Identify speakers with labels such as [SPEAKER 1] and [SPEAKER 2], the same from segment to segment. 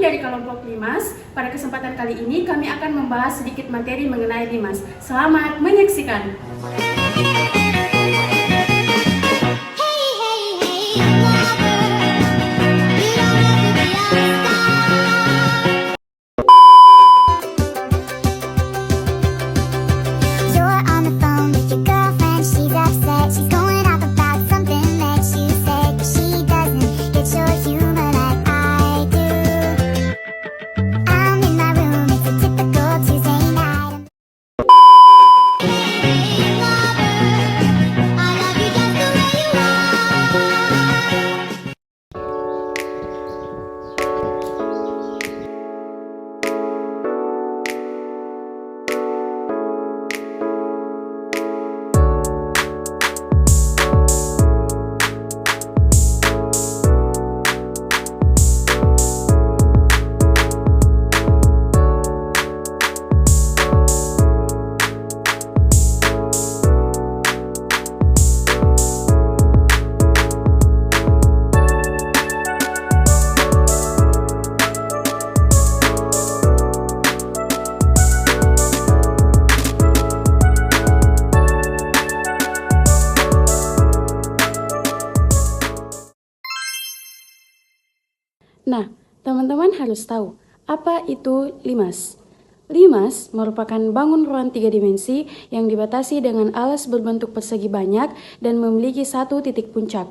[SPEAKER 1] dari kelompok Limas. Pada kesempatan kali ini kami akan membahas sedikit materi mengenai Limas. Selamat menyaksikan. Nah, teman-teman harus tahu, apa itu limas? Limas merupakan bangun ruang 3 dimensi yang dibatasi dengan alas berbentuk persegi banyak dan memiliki satu titik puncak.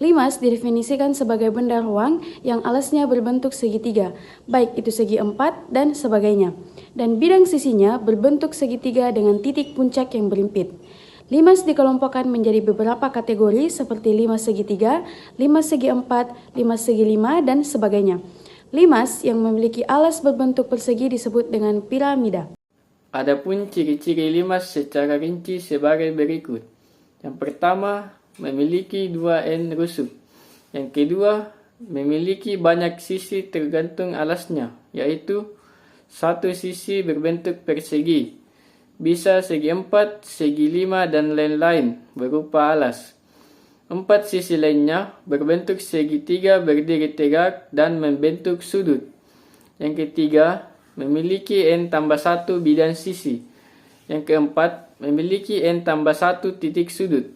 [SPEAKER 1] Limas didefinisikan sebagai benda ruang yang alasnya berbentuk segitiga, baik itu segi 4 dan sebagainya. Dan bidang sisinya berbentuk segitiga dengan titik puncak yang berimpit. Limas dikelompokkan menjadi beberapa kategori seperti limas segitiga, limas segi 4, limas segi 5, dan sebagainya. Limas yang memiliki alas berbentuk persegi disebut dengan piramida.
[SPEAKER 2] Adapun ciri-ciri limas secara rinci sebagai berikut. Yang pertama, memiliki 2 end rusuk. Yang kedua, memiliki banyak sisi tergantung alasnya, yaitu satu sisi berbentuk persegi. Bisa segi 4, segi 5, dan lain-lain berupa alas. 4 sisi lainnya berbentuk segitiga berdiri tegak dan membentuk sudut. Yang ketiga, memiliki N tambah 1 bidang sisi. Yang keempat, memiliki N tambah 1 titik sudut.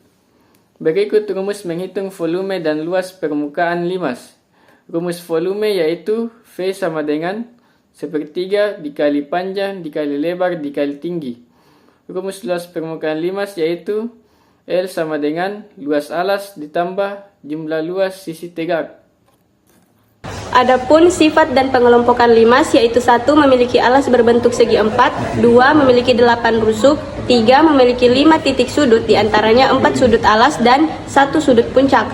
[SPEAKER 2] Berikut rumus menghitung volume dan luas permukaan limas. Rumus volume yaitu V sama dengan sepertiga dikali panjang dikali lebar dikali tinggi. Rumus luas permukaan limas yaitu L sama dengan luas alas ditambah jumlah luas sisi tegak.
[SPEAKER 3] Adapun sifat dan pengelompokan limas yaitu 1. Memiliki alas berbentuk segi 4, 2. Memiliki 8 rusuk, 3. Memiliki 5 titik sudut, diantaranya 4 sudut alas dan 1 sudut puncak.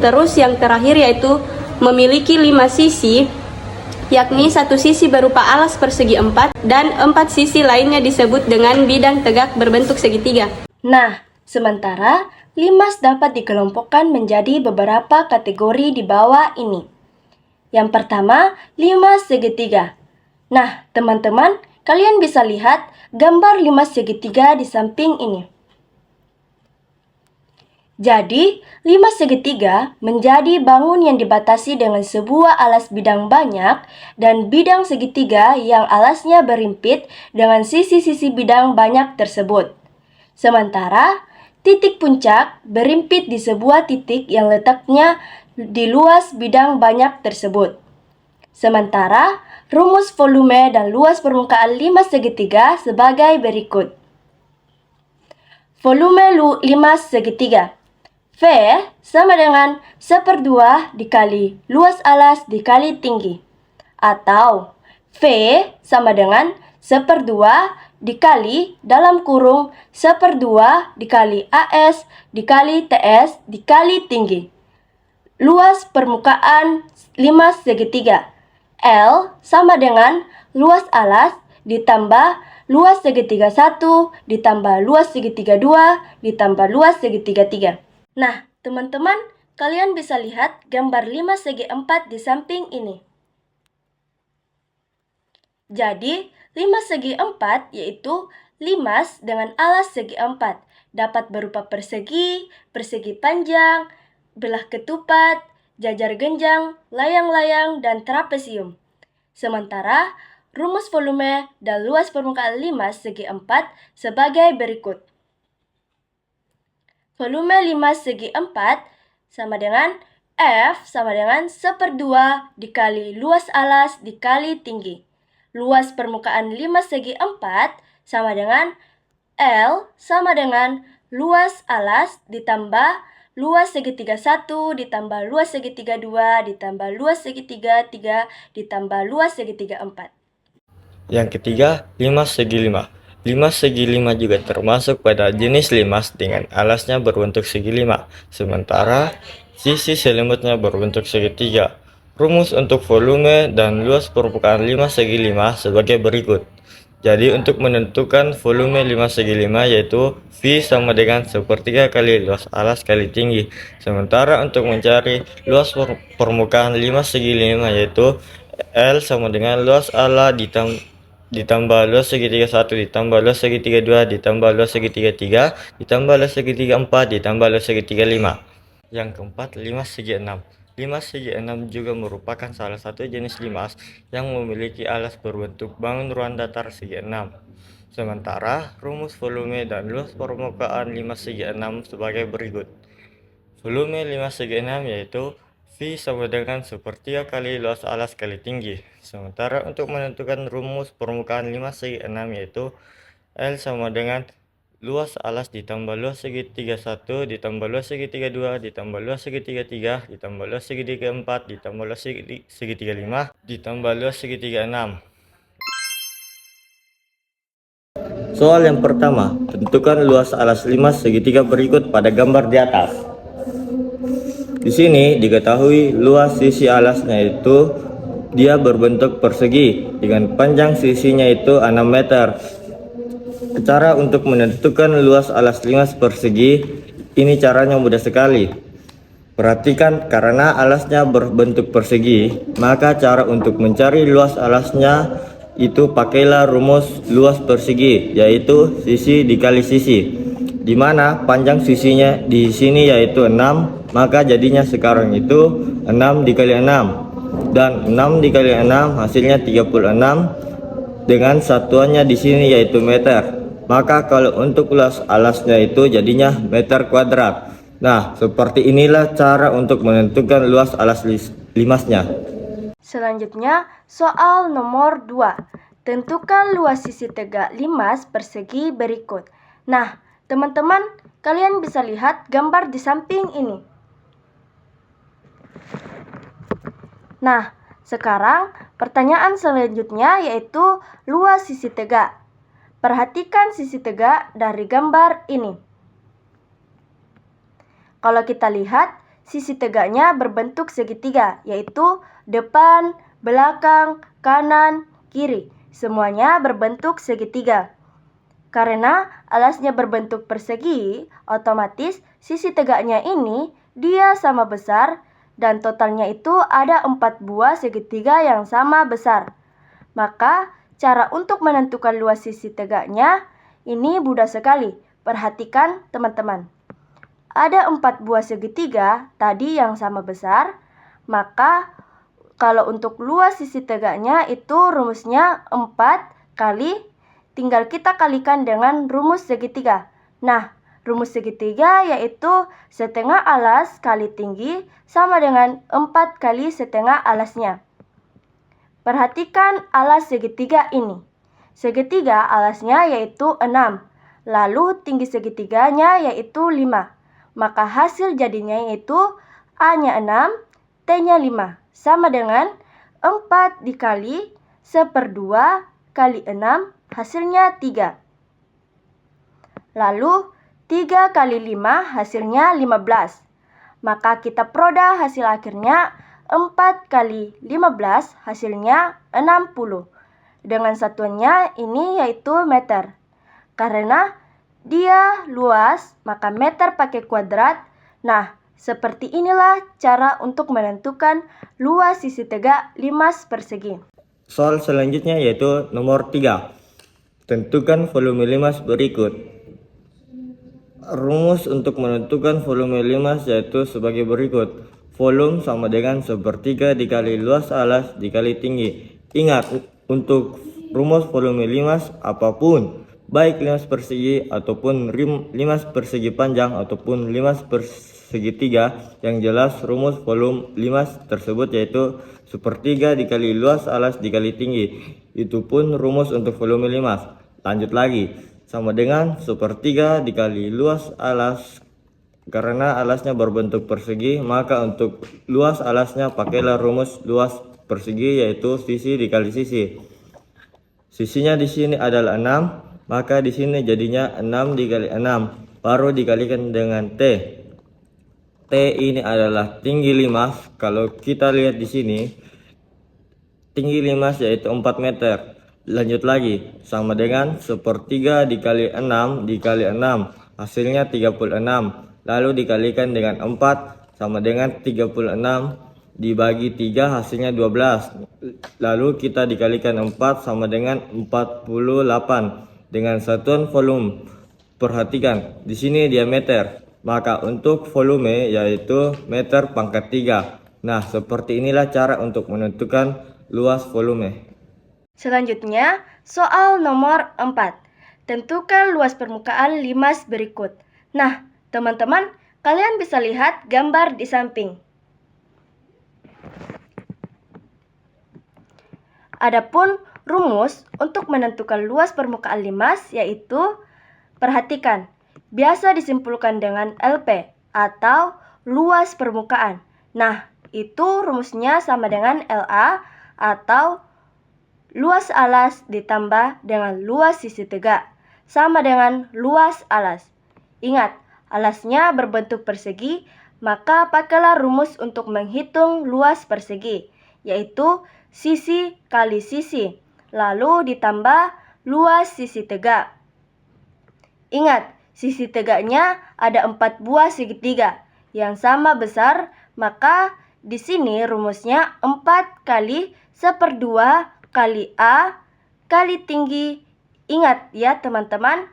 [SPEAKER 3] Terus yang terakhir yaitu memiliki 5 sisi, yakni 1 sisi berupa alas persegi 4 dan 4 sisi lainnya disebut dengan bidang tegak berbentuk segitiga.
[SPEAKER 4] Nah, sementara limas dapat dikelompokkan menjadi beberapa kategori di bawah ini. Yang pertama, limas segitiga. Nah, teman-teman, kalian bisa lihat gambar limas segitiga di samping ini. Jadi, limas segitiga menjadi bangun yang dibatasi dengan sebuah alas bidang banyak dan bidang segitiga yang alasnya berimpit dengan sisi-sisi bidang banyak tersebut. Sementara, titik puncak berimpit di sebuah titik yang letaknya di luas bidang banyak tersebut. Sementara, rumus volume dan luas permukaan limas segitiga sebagai berikut. Volume limas segitiga. V sama dengan 1/2 dikali luas alas dikali tinggi. Atau V sama dengan 1/2 dikali dalam kurung 1/2 dikali AS dikali TS dikali tinggi. Luas permukaan limas segitiga. L sama dengan luas alas ditambah luas segitiga 1 ditambah luas segitiga 2 ditambah luas segitiga 3. Nah, teman-teman, kalian bisa lihat gambar limas segi 4 di samping ini. Jadi, limas segi 4 yaitu limas dengan alas segi 4. Dapat berupa persegi, persegi panjang, belah ketupat, jajar genjang, layang-layang, dan trapesium. Sementara rumus volume dan luas permukaan limas segi 4 sebagai berikut. Volume limas segi 4 sama dengan F sama dengan 1/2 dikali luas alas dikali tinggi. Luas permukaan limas segi 4 sama dengan L sama dengan luas alas ditambah luas segitiga 1 ditambah luas segitiga 2 ditambah luas segitiga 3 ditambah luas segitiga 4.
[SPEAKER 5] Yang ketiga, limas segi 5. Limas segi 5 juga termasuk pada jenis limas dengan alasnya berbentuk segi 5, sementara sisi selimutnya berbentuk segitiga. Rumus untuk volume dan luas permukaan limas segi 5 sebagai berikut. Jadi untuk menentukan volume limas segi 5 yaitu V sama dengan 1/3 kali luas alas kali tinggi. Sementara untuk mencari luas permukaan limas segi 5 yaitu L sama dengan luas alas ditambah luas segitiga 1 ditambah luas segitiga 2 ditambah luas segitiga 3 ditambah luas segitiga 4 ditambah luas segitiga 5. Yang keempat, limas segi 6. Limas segi 6 juga merupakan salah satu jenis limas yang memiliki alas berbentuk bangun ruang datar segi 6. Sementara rumus volume dan luas permukaan limas segi 6 sebagai berikut. Volume limas segi 6 yaitu V sama dengan 1/3 kali luas alas kali tinggi. Sementara untuk menentukan rumus permukaan limas segi 6 yaitu L sama dengan luas alas ditambah luas segitiga 1 ditambah luas segitiga 2 ditambah luas segitiga 3 ditambah luas segitiga 4 ditambah luas segitiga 5 ditambah luas segitiga 6. Soal yang pertama, tentukan luas alas limas segitiga berikut pada gambar di atas. Di sini diketahui luas sisi alasnya itu dia berbentuk persegi dengan panjang sisinya itu 6 meter. Cara untuk menentukan luas alas limas persegi ini caranya mudah sekali. Perhatikan, karena alasnya berbentuk persegi, maka cara untuk mencari luas alasnya itu pakailah rumus luas persegi, yaitu sisi dikali sisi, di mana panjang sisinya di sini yaitu 6, maka jadinya sekarang itu 6 dikali 6, dan 6 dikali 6 hasilnya 36 dengan satuannya di sini yaitu meter. Maka kalau untuk luas alasnya itu jadinya meter kuadrat. Nah, seperti inilah cara untuk menentukan luas alas limasnya.
[SPEAKER 4] Selanjutnya, soal nomor 2. Tentukan luas sisi tegak limas persegi berikut. Nah, teman-teman, kalian bisa lihat gambar di samping ini. Nah, sekarang pertanyaan selanjutnya yaitu luas sisi tegak. Perhatikan sisi tegak dari gambar ini. Kalau kita lihat, sisi tegaknya berbentuk segitiga, yaitu depan, belakang, kanan, kiri. Semuanya berbentuk segitiga. Karena alasnya berbentuk persegi, otomatis sisi tegaknya ini dia sama besar dan totalnya itu ada 4 buah segitiga yang sama besar. Maka cara untuk menentukan luas sisi tegaknya ini mudah sekali. Perhatikan teman-teman. Ada 4 buah segitiga tadi yang sama besar. Maka kalau untuk luas sisi tegaknya itu rumusnya 4 kali. Tinggal kita kalikan dengan rumus segitiga. Nah, rumus segitiga yaitu setengah alas kali tinggi sama dengan 4 kali setengah alasnya. Perhatikan alas segitiga ini. Segitiga alasnya yaitu 6. Lalu tinggi segitiganya yaitu 5. Maka hasil jadinya yaitu A-nya 6, T-nya 5. Sama dengan 4 dikali 1/2 kali 6 hasilnya 3. Lalu 3 kali 5 hasilnya 15. Maka kita proda hasil akhirnya 4 kali 15 hasilnya 60. Dengan satuannya ini yaitu meter. Karena dia luas, maka meter pakai kuadrat. Nah, seperti inilah cara untuk menentukan luas sisi tegak limas persegi.
[SPEAKER 5] Soal selanjutnya yaitu nomor 3. Tentukan volume limas berikut. Rumus untuk menentukan volume limas yaitu sebagai berikut. Volume sama dengan 1/3 dikali luas alas dikali tinggi. Ingat, untuk rumus volume limas apapun, baik limas persegi ataupun limas persegi panjang ataupun limas persegitiga, yang jelas rumus volume limas tersebut yaitu sepertiga dikali luas alas dikali tinggi. Itu pun rumus untuk volume limas. Lanjut lagi, sama dengan sepertiga dikali luas alas. Karena alasnya berbentuk persegi, maka untuk luas alasnya pakailah rumus luas persegi, yaitu sisi dikali sisi. Sisinya di sini adalah 6, maka di sini jadinya 6 dikali 6, baru dikalikan dengan T. T ini adalah tinggi limas. Kalau kita lihat di sini, tinggi limas yaitu 4 meter. Lanjut lagi, sama dengan sepertiga dikali 6 dikali 6, hasilnya 36. Lalu dikalikan dengan 4, sama dengan 36 dibagi 3, hasilnya 12. Lalu kita dikalikan 4, sama dengan 48 dengan satuan volume. Perhatikan di sini diameter, maka untuk volume yaitu meter pangkat 3. Nah, seperti inilah cara untuk menentukan luas volume.
[SPEAKER 4] Selanjutnya, soal nomor 4. Tentukan luas permukaan limas berikut. Nah, teman-teman, kalian bisa lihat gambar di samping. Adapun rumus untuk menentukan luas permukaan limas yaitu, perhatikan, biasa disimpulkan dengan LP atau luas permukaan. Nah, itu rumusnya sama dengan LA atau luas alas ditambah dengan luas sisi tegak, sama dengan luas alas. Ingat, alasnya berbentuk persegi, maka pakailah rumus untuk menghitung luas persegi, yaitu sisi kali sisi, lalu ditambah luas sisi tegak. Ingat, sisi tegaknya ada 4 buah segitiga yang sama besar, maka di sini rumusnya 4 kali 1/2 kali A kali tinggi. Ingat ya teman-teman,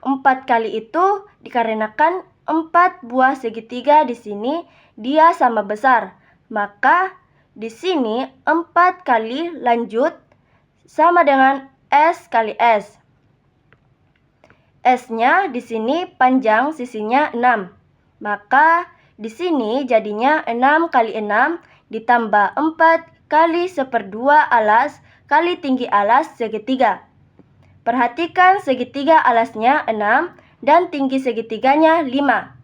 [SPEAKER 4] 4 kali itu dikarenakan 4 buah segitiga di sini dia sama besar. Maka di sini 4 kali lanjut sama dengan S kali S. S-nya di sini panjang sisinya 6. Maka di sini jadinya 6 kali 6 ditambah 4 kali 1/2 alas kali tinggi alas segitiga. Perhatikan segitiga alasnya 6 dan tinggi segitiganya 5.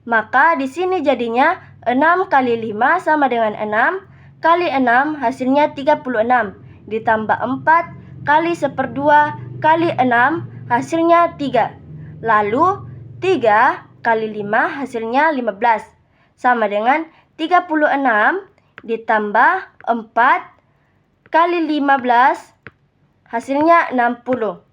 [SPEAKER 4] Maka di sini jadinya 6 kali 5 sama dengan 6 kali 6 hasilnya 36 ditambah 4 kali 1/2 kali 6 hasilnya 3. Lalu 3 kali 5 hasilnya 15 sama dengan 36 ditambah 4 kali 15 hasilnya 60.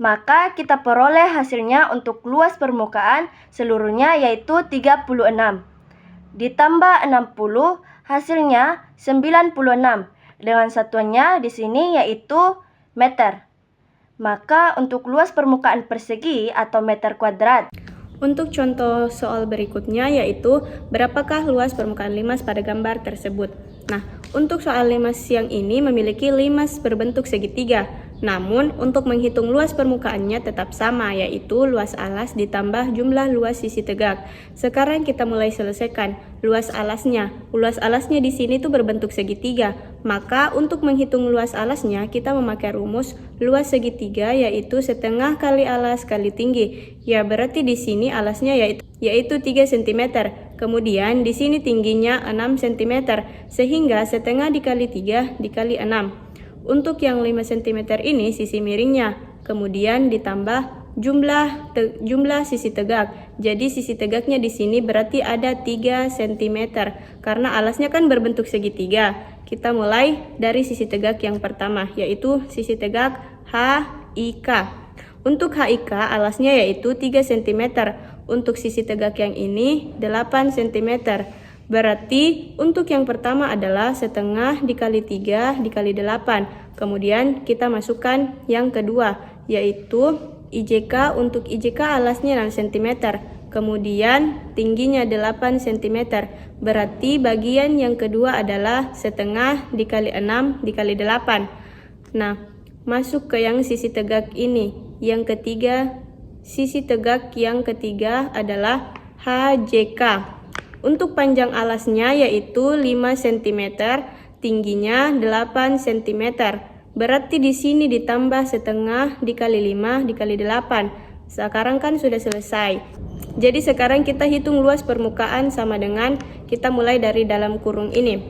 [SPEAKER 4] Maka kita peroleh hasilnya untuk luas permukaan seluruhnya yaitu 36. Ditambah 60 hasilnya 96. Dengan satuannya di sini yaitu meter. Maka untuk luas permukaan persegi atau meter kuadrat.
[SPEAKER 3] Untuk contoh soal berikutnya yaitu berapakah luas permukaan limas pada gambar tersebut. Nah, untuk soal limas yang ini memiliki limas berbentuk segitiga. Namun, untuk menghitung luas permukaannya tetap sama, yaitu luas alas ditambah jumlah luas sisi tegak. Sekarang kita mulai selesaikan luas alasnya. Luas alasnya di sini tuh berbentuk segitiga. Maka untuk menghitung luas alasnya kita memakai rumus luas segitiga yaitu setengah kali alas kali tinggi. Ya, berarti di sini alasnya yaitu 3 cm. Kemudian di sini tingginya 6 cm, sehingga setengah dikali 3 dikali 6. Untuk yang 5 cm ini sisi miringnya, kemudian ditambah jumlah sisi tegak. Jadi sisi tegaknya di sini berarti ada 3 cm karena alasnya kan berbentuk segitiga. Kita mulai dari sisi tegak yang pertama yaitu sisi tegak HIK. Untuk HIK alasnya yaitu 3 cm. Untuk sisi tegak yang ini 8 cm. Berarti untuk yang pertama adalah setengah dikali 3 dikali 8. Kemudian kita masukkan yang kedua yaitu IJK. Untuk IJK alasnya 6 cm. Kemudian tingginya 8 cm. Berarti bagian yang kedua adalah setengah dikali 6 dikali 8. Nah, masuk ke yang sisi tegak ini. Yang ketiga, sisi tegak yang ketiga adalah HJK. Untuk panjang alasnya yaitu 5 cm, tingginya 8 cm. Berarti di sini ditambah setengah dikali 5 dikali 8. Sekarang kan sudah selesai. Jadi sekarang kita hitung luas permukaan sama dengan kita mulai dari dalam kurung ini.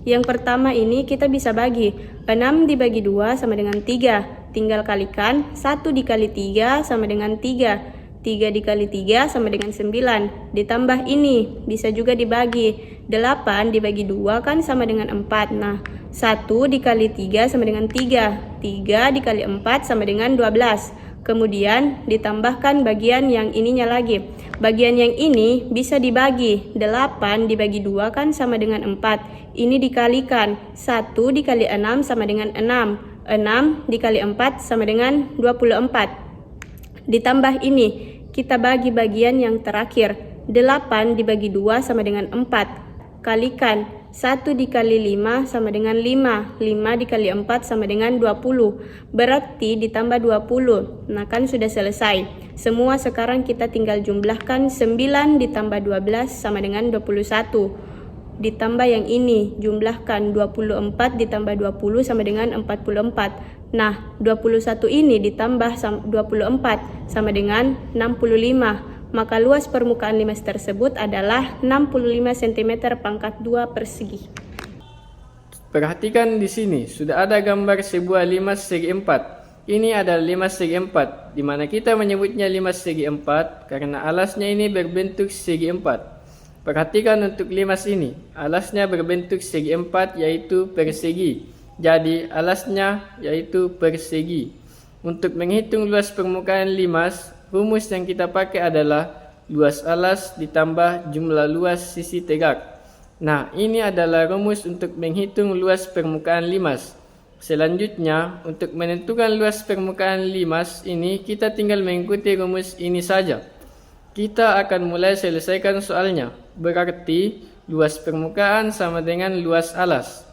[SPEAKER 3] Yang pertama ini kita bisa bagi. 6 dibagi 2 sama dengan 3. Tinggal kalikan. 1 dikali 3 sama dengan 3. 3 dikali 3 sama dengan 9. Ditambah ini. Bisa juga dibagi. 8 dibagi 2 kan sama dengan 4. Nah, 1 dikali 3 sama dengan 3. 3 dikali 4 sama dengan 12. Kemudian ditambahkan bagian yang ininya lagi. Bagian yang ini bisa dibagi. 8 dibagi 2 kan sama dengan 4. Ini dikalikan. 1 dikali 6 sama dengan 6. 6 dikali 4 sama dengan 24. Ditambah ini. Kita bagi bagian yang terakhir. 8 dibagi 2 sama dengan 4. Kalikan. 1 dikali 5 sama dengan 5. 5 dikali 4 sama dengan 20. Berarti ditambah 20. Nah, kan sudah selesai. Semua sekarang kita tinggal jumlahkan. 9 ditambah 12 sama dengan 21. Ditambah yang ini. Jumlahkan 24 ditambah 20 sama dengan 44. Nah, 21 ini ditambah 24 sama dengan 65. Maka luas permukaan limas tersebut adalah 65 cm pangkat 2 persegi.
[SPEAKER 2] Perhatikan di sini, sudah ada gambar sebuah limas segi 4. Ini adalah limas segi 4, di mana kita menyebutnya limas segi 4 karena alasnya ini berbentuk segi 4. Perhatikan untuk limas ini, alasnya berbentuk segi 4 yaitu persegi. Jadi alasnya yaitu persegi. Untuk menghitung luas permukaan limas, rumus yang kita pakai adalah luas alas ditambah jumlah luas sisi tegak. Nah, ini adalah rumus untuk menghitung luas permukaan limas. Selanjutnya, untuk menentukan luas permukaan limas ini, kita tinggal mengikuti rumus ini saja. Kita akan mulai selesaikan soalnya. Berarti, luas permukaan sama dengan luas alas.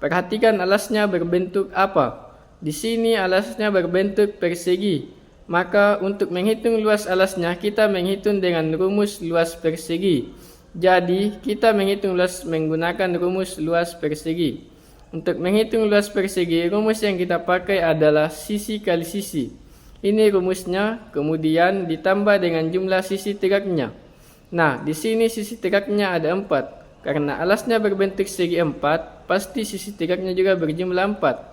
[SPEAKER 2] Perhatikan alasnya berbentuk apa. Di sini alasnya berbentuk persegi. Maka untuk menghitung luas alasnya kita menghitung dengan rumus luas persegi. Jadi kita menghitung luas menggunakan rumus luas persegi. Untuk menghitung luas persegi, rumus yang kita pakai adalah sisi kali sisi. Ini rumusnya, kemudian ditambah dengan jumlah sisi tegaknya. Nah, di sini sisi tegaknya ada 4. Karena alasnya berbentuk segi 4, pasti sisi tegaknya juga berjumlah 4.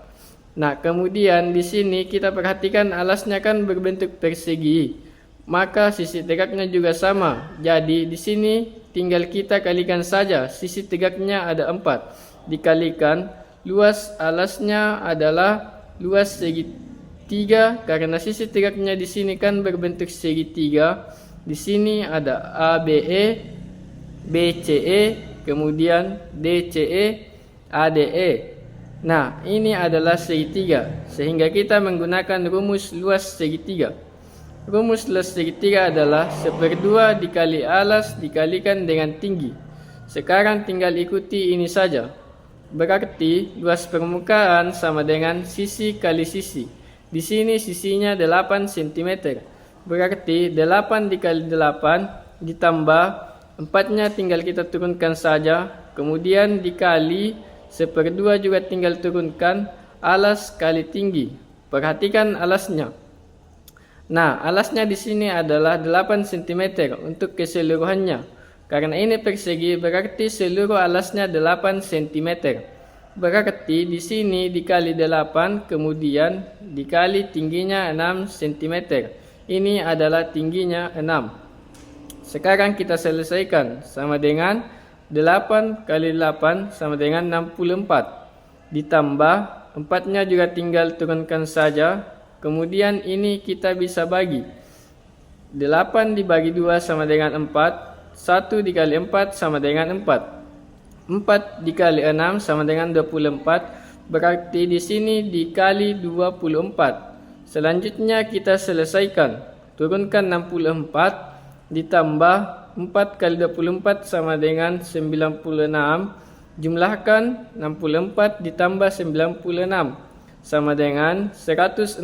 [SPEAKER 2] Nah, kemudian di sini kita perhatikan alasnya kan berbentuk persegi. Maka sisi tegaknya juga sama. Jadi di sini tinggal kita kalikan saja. Sisi tegaknya ada 4. Dikalikan luas alasnya adalah luas segi 3 karena sisi tegaknya di sini kan berbentuk segi 3. Di sini ada ABE, BCE, kemudian DCE, ADE. Nah, ini adalah segitiga, sehingga kita menggunakan rumus luas segitiga. Rumus luas segitiga adalah 1/2 dikali alas dikalikan dengan tinggi. Sekarang tinggal ikuti ini saja. Berarti luas permukaan sama dengan sisi kali sisi. Di sini sisinya 8 cm. Berarti 8 dikali 8 ditambah 4-nya tinggal kita turunkan saja. Kemudian dikali 1/2 juga tinggal turunkan alas kali tinggi. Perhatikan alasnya. Nah, alasnya di sini adalah 8 cm untuk keseluruhannya. Karena ini persegi berarti seluruh alasnya 8 cm. Berarti di sini dikali 8 kemudian dikali tingginya 6 cm. Ini adalah tingginya 6. Sekarang kita selesaikan sama dengan 8 kali 8 sama dengan 64. Ditambah 4-nya juga tinggal turunkan saja. Kemudian ini kita bisa bagi. 8 dibagi 2 sama dengan 4. 1 dikali 4 sama dengan 4. 4 dikali 6 sama dengan 24. Berarti di sini dikali 24. Selanjutnya kita selesaikan. Turunkan 64. ditambah 4 kali 24 sama dengan 96. Jumlahkan 64 ditambah 96 sama dengan 160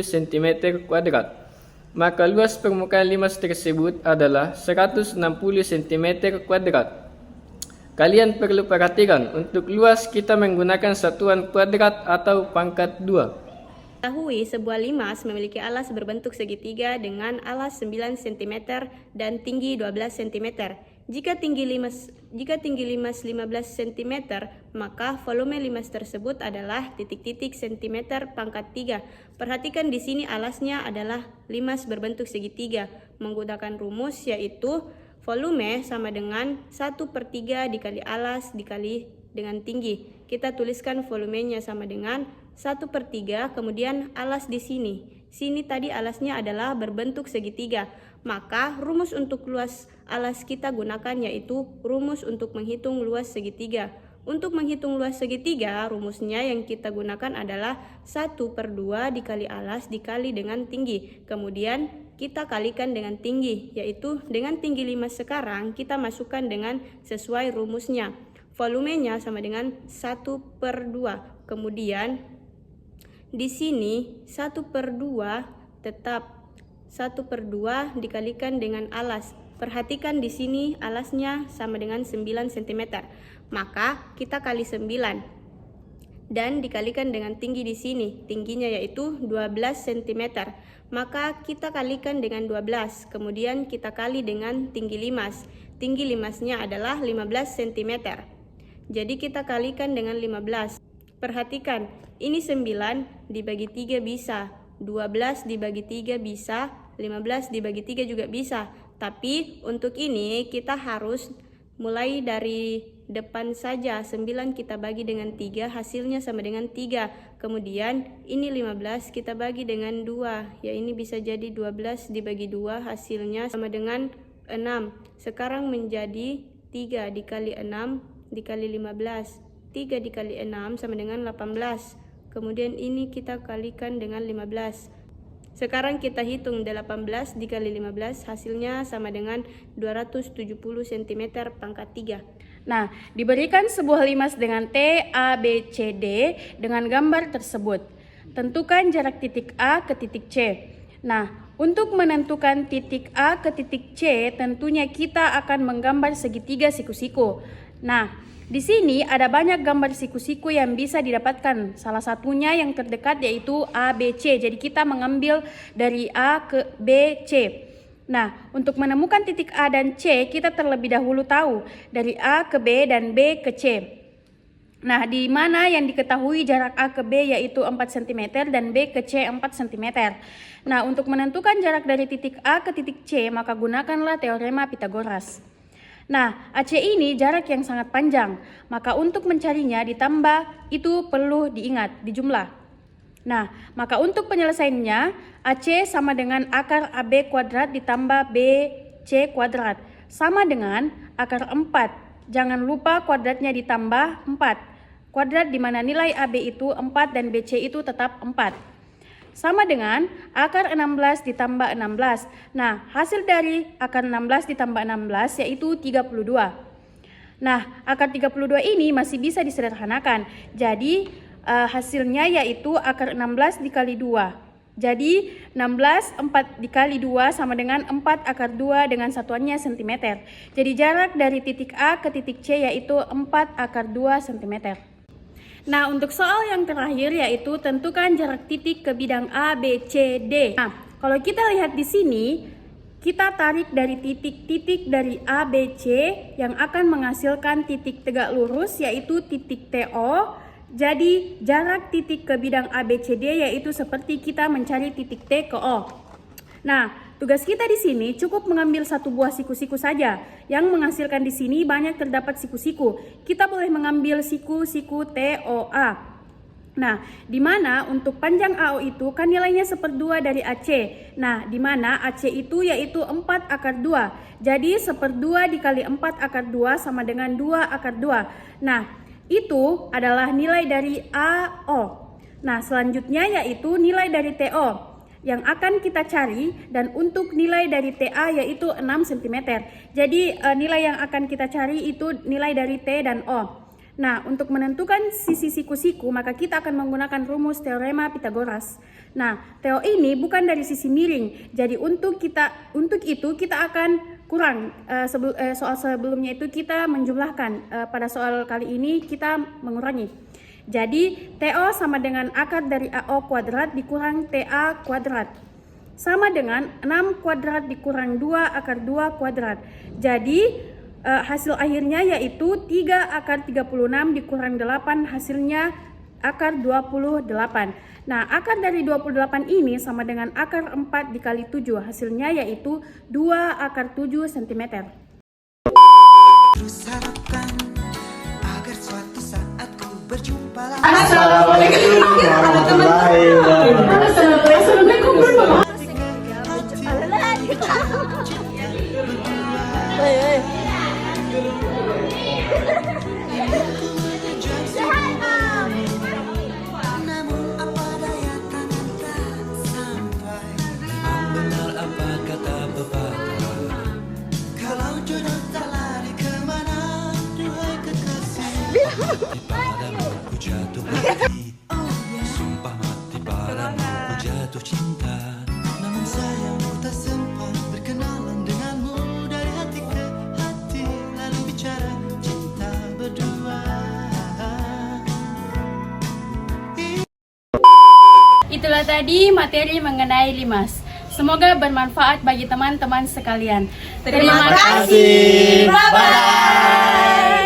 [SPEAKER 2] cm kuadrat. Maka luas permukaan limas tersebut adalah 160 cm kuadrat. Kalian perlu perhatikan, untuk luas kita menggunakan satuan kuadrat atau pangkat 2.
[SPEAKER 3] Ketahui sebuah limas memiliki alas berbentuk segitiga dengan alas 9 cm dan tinggi 12 cm. Jika tinggi limas 15 cm, maka volume limas tersebut adalah titik-titik cm pangkat 3. Perhatikan di sini alasnya adalah limas berbentuk segitiga menggunakan rumus yaitu volume sama dengan 1/3 dikali alas dikali dengan tinggi. Kita tuliskan volumenya sama dengan 1/3, kemudian alas di sini. Sini tadi alasnya adalah berbentuk segitiga. Maka rumus untuk luas alas kita gunakan yaitu rumus untuk menghitung luas segitiga. Untuk menghitung luas segitiga, rumusnya yang kita gunakan adalah 1/2 dikali alas dikali dengan tinggi. Kemudian kita kalikan dengan tinggi, yaitu dengan tinggi limas sekarang kita masukkan dengan sesuai rumusnya. Volumenya sama dengan 1/2. Kemudian di sini 1/2 tetap 1/2 dikalikan dengan alas. Perhatikan di sini alasnya sama dengan 9 cm. Maka kita kali 9 dan dikalikan dengan tinggi di sini. Tingginya yaitu 12 cm. Maka kita kalikan dengan 12. Kemudian kita kali dengan tinggi limas. Tinggi limasnya adalah 15 cm. Jadi kita kalikan dengan 15. Perhatikan, ini 9 dibagi 3 bisa, 12 dibagi 3 bisa, 15 dibagi 3 juga bisa. Tapi untuk ini kita harus mulai dari depan saja. 9 kita bagi dengan 3, hasilnya sama dengan 3. Kemudian ini 15 kita bagi dengan 2. Ya ini bisa jadi 12 dibagi 2, hasilnya sama dengan 6. Sekarang menjadi 3 dikali 6 dikali 15. 3 dikali 6 sama dengan 18. Kemudian ini kita kalikan dengan 15. Sekarang kita hitung 18 dikali 15, hasilnya sama dengan 270 cm pangkat 3.
[SPEAKER 1] Nah, diberikan sebuah limas dengan T, A, B, C, D dengan gambar tersebut. Tentukan jarak titik A ke titik C. Nah, untuk menentukan titik A ke titik C, tentunya kita akan menggambar segitiga siku-siku. Nah, di sini ada banyak gambar siku-siku yang bisa didapatkan. Salah satunya yang terdekat yaitu ABC. Jadi kita mengambil dari A ke B, C. Nah, untuk menemukan titik A dan C, kita terlebih dahulu tahu dari A ke B dan B ke C. Nah, di mana yang diketahui jarak A ke B yaitu 4 cm dan B ke C 4 cm. Nah, untuk menentukan jarak dari titik A ke titik C, maka gunakanlah teorema Pitagoras. Nah, AC ini jarak yang sangat panjang, maka untuk mencarinya ditambah itu perlu diingat, dijumlah. Nah, maka untuk penyelesaiannya, AC sama dengan akar AB kuadrat ditambah BC kuadrat, sama dengan akar 4. Jangan lupa kuadratnya ditambah 4. Kuadrat di mana nilai AB itu 4 dan BC itu tetap 4. Sama dengan akar 16 ditambah 16. Nah, hasil dari akar 16 ditambah 16 yaitu 32. Nah, akar 32 ini masih bisa disederhanakan. Jadi, hasilnya yaitu akar 16 dikali 2. Jadi, 16 4 dikali 2 sama dengan 4 akar 2 dengan satuannya cm. Jadi, jarak dari titik A ke titik C yaitu 4 akar 2 cm. Nah, untuk soal yang terakhir yaitu tentukan jarak titik ke bidang A, B, C, D. Nah, kalau kita lihat di sini, kita tarik dari titik-titik dari A, B, C yang akan menghasilkan titik tegak lurus yaitu titik TO. Jadi, jarak titik ke bidang A, B, C, D yaitu seperti kita mencari titik T ke O. Nah, tugas kita di sini cukup mengambil satu buah siku-siku saja. Yang menghasilkan di sini banyak terdapat siku-siku. Kita boleh mengambil siku-siku TOA. Nah, di mana untuk panjang AO itu kan nilainya 1/2 dari AC. Nah, di mana AC itu yaitu 4 akar 2. Jadi 1/2 dikali 4 akar 2 sama dengan 2 akar 2. Nah, itu adalah nilai dari AO. Nah, selanjutnya yaitu nilai dari TO. yang akan kita cari, dan untuk nilai dari TA yaitu 6 cm. Jadi nilai yang akan kita cari itu nilai dari T dan O. Nah, untuk menentukan sisi siku-siku, maka kita akan menggunakan rumus teorema Pythagoras. Nah, TO ini bukan dari sisi miring. Jadi untuk itu kita akan kurang. Soal sebelumnya itu kita menjumlahkan. Pada soal kali ini kita mengurangi. Jadi TO sama dengan akar dari AO kuadrat dikurang TA kuadrat. Sama dengan 6 kuadrat dikurang 2 akar 2 kuadrat. Jadi hasil akhirnya yaitu 3 akar 36 dikurang 8, hasilnya akar 28. Nah, akar dari 28 ini sama dengan akar 4 dikali 7, hasilnya yaitu 2 akar 7 cm.
[SPEAKER 6] Terus harapkan agar suatu saat ku berjumpa lagi.
[SPEAKER 7] Assalamualaikum warahmatullahi wabarakatuh.
[SPEAKER 6] Namun apa daya tangan tak sampai. Memang benar apa kata pepatah, kalau jodoh tak lari kemana, duhai kekasih. Mati padamu ku jatuh hati, sumpah mati padamu ku jatuh cinta. Namun sayang ku tak sempat berkenalan denganmu, dari hati ke hati lalu bicara cinta berdua.
[SPEAKER 1] Itulah tadi materi mengenai limas. Semoga bermanfaat bagi teman-teman sekalian. Terima kasih. Bye-bye.